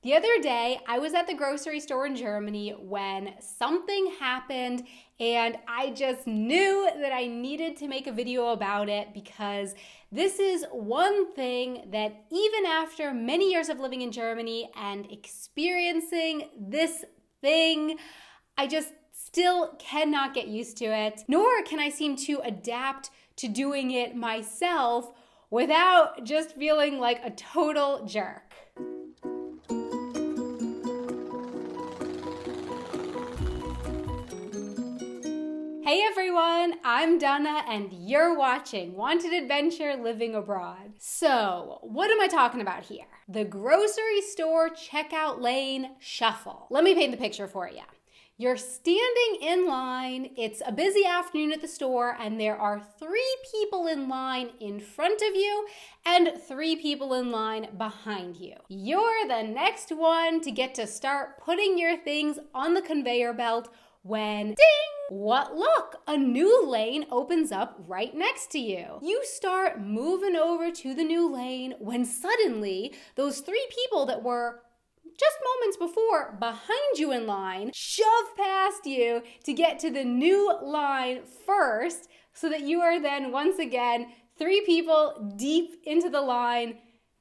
The other day, I was at the grocery store in Germany when something happened, and I just knew that I needed to make a video about it because this is one thing that even after many years of living in Germany and experiencing this thing, I just still cannot get used to it, nor can I seem to adapt to doing it myself without just feeling like a total jerk. Hey everyone, I'm Donna and you're watching Wanted Adventure Living Abroad. So, what am I talking about here? The grocery store checkout lane shuffle. Let me paint the picture for you. You're standing in line, it's a busy afternoon at the store, and there are 3 people in line in front of you and 3 people in line behind you. You're the next one to get to start putting your things on the conveyor belt when, ding! What look? A new lane opens up right next to you. You start moving over to the new lane when suddenly those 3 people that were just moments before behind you in line shove past you to get to the new line first, so that you are then once again 3 people deep into the line,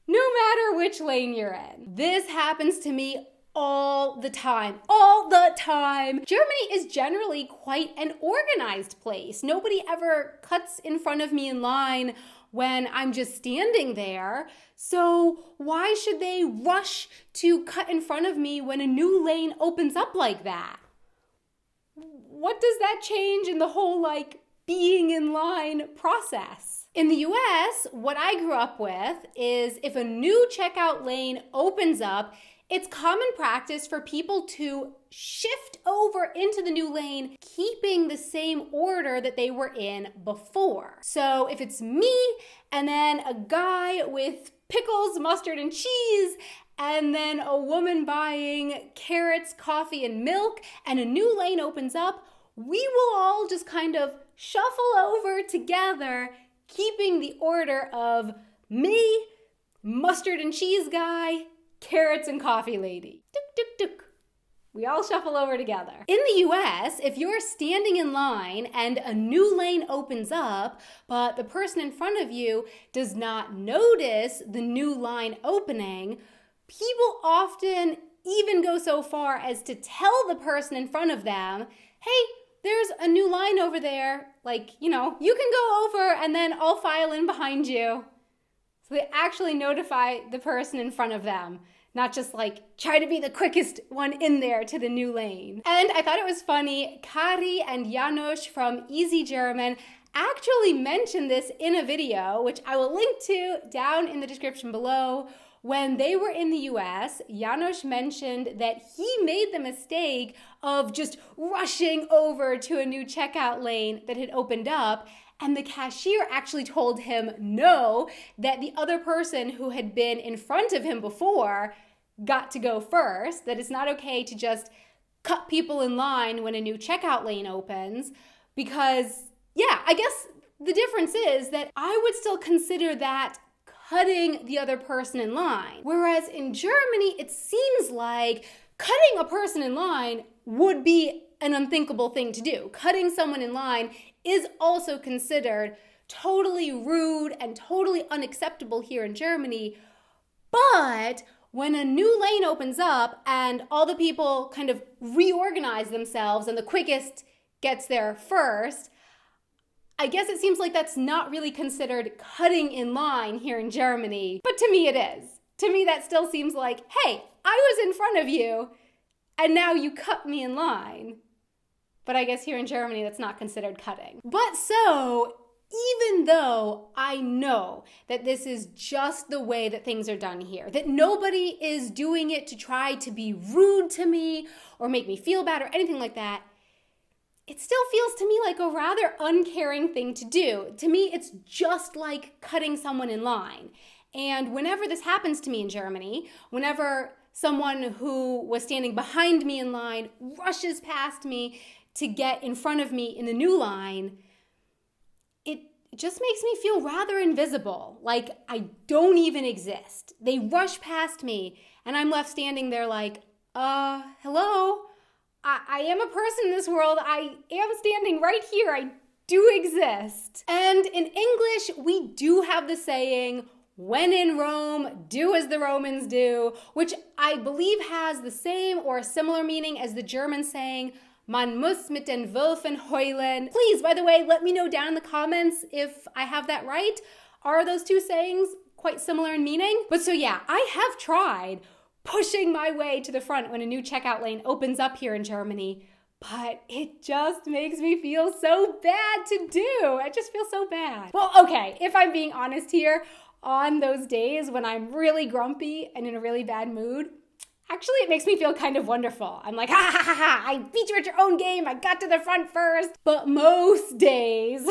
no matter which lane you're in. This happens to me all the time. Germany is generally quite an organized place. Nobody ever cuts in front of me in line when I'm just standing there. So why should they rush to cut in front of me when a new lane opens up like that? What does that change in the whole being in line process? In the US, what I grew up with is if a new checkout lane opens up, it's common practice for people to shift over into the new lane, keeping the same order that they were in before. So if it's me and then a guy with pickles, mustard, and cheese, and then a woman buying carrots, coffee, and milk, and a new lane opens up, we will all just kind of shuffle over together, keeping the order of me, mustard and cheese guy, carrots and coffee lady. Tuk, tuk, tuk. We all shuffle over together. In the US, if you're standing in line and a new lane opens up, but the person in front of you does not notice the new line opening, people often even go so far as to tell the person in front of them, hey, there's a new line over there. You can go over and then I'll file in behind you. So they actually notify the person in front of them, not just try to be the quickest one in there to the new lane. And I thought it was funny, Kari and Janusz from Easy German actually mentioned this in a video, which I will link to down in the description below. When they were in the US, Janusz mentioned that he made the mistake of just rushing over to a new checkout lane that had opened up, and the cashier actually told him no, that the other person who had been in front of him before got to go first, that it's not okay to just cut people in line when a new checkout lane opens, because, I guess the difference is that I would still consider that cutting the other person in line. Whereas in Germany, it seems like cutting a person in line would be an unthinkable thing to do. Cutting someone in line is also considered totally rude and totally unacceptable here in Germany. But when a new lane opens up and all the people kind of reorganize themselves and the quickest gets there first, I guess it seems like that's not really considered cutting in line here in Germany. But to me it is. To me that still seems like, hey, I was in front of you and now you cut me in line. But I guess here in Germany, that's not considered cutting. But so, even though I know that this is just the way that things are done here, that nobody is doing it to try to be rude to me or make me feel bad or anything like that, it still feels to me like a rather uncaring thing to do. To me, it's just like cutting someone in line. And whenever this happens to me in Germany, whenever someone who was standing behind me in line rushes past me to get in front of me in the new line, it just makes me feel rather invisible, like I don't even exist. They rush past me And I'm left standing there like, hello? I am a person in this world. I am standing right here. I do exist. And in English, we do have the saying, when in Rome, do as the Romans do, which I believe has the same or a similar meaning as the German saying, man muss mit den Wölfen heulen. Please, by the way, let me know down in the comments if I have that right. Are those two sayings quite similar in meaning? But so yeah, I have tried pushing my way to the front when a new checkout lane opens up here in Germany, but it just makes me feel so bad to do. I just feel so bad. Well, okay, if I'm being honest here, on those days when I'm really grumpy and in a really bad mood, actually it makes me feel kind of wonderful. I'm like, ha ha ha ha, I beat you at your own game, I got to the front first. But most days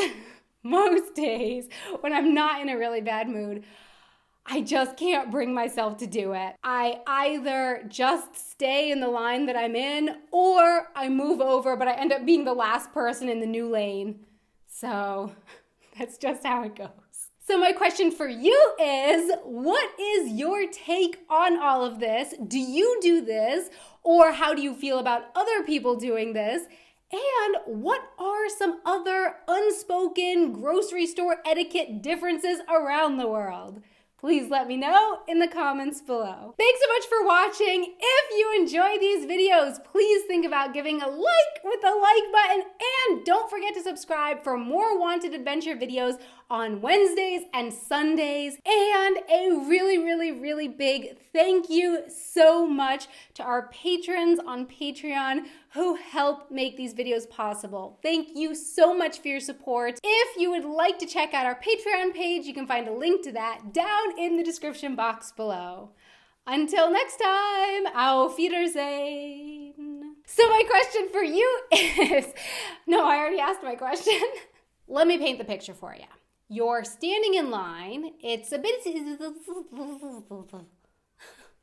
when I'm not in a really bad mood, I just can't bring myself to do it. I either just stay in the line that I'm in or I move over, but I end up being the last person in the new lane. So that's just how it goes. So my question for you is, what is your take on all of this? Do you do this? Or how do you feel about other people doing this? And what are some other unspoken grocery store etiquette differences around the world? Please let me know in the comments below. Thanks so much for watching. If you enjoy these videos, please think about giving a like with the like button, and don't forget to subscribe for more Wanted Adventure videos on Wednesdays and Sundays. And a really big thank you so much to our patrons on Patreon who help make these videos possible. Thank you so much for your support. If you would like to check out our Patreon page, you can find a link to that down in the description box below. Until next time, auf Wiedersehen. So my question for you is, no, I already asked my question. Let me paint the picture for you. You're standing in line. It's a bit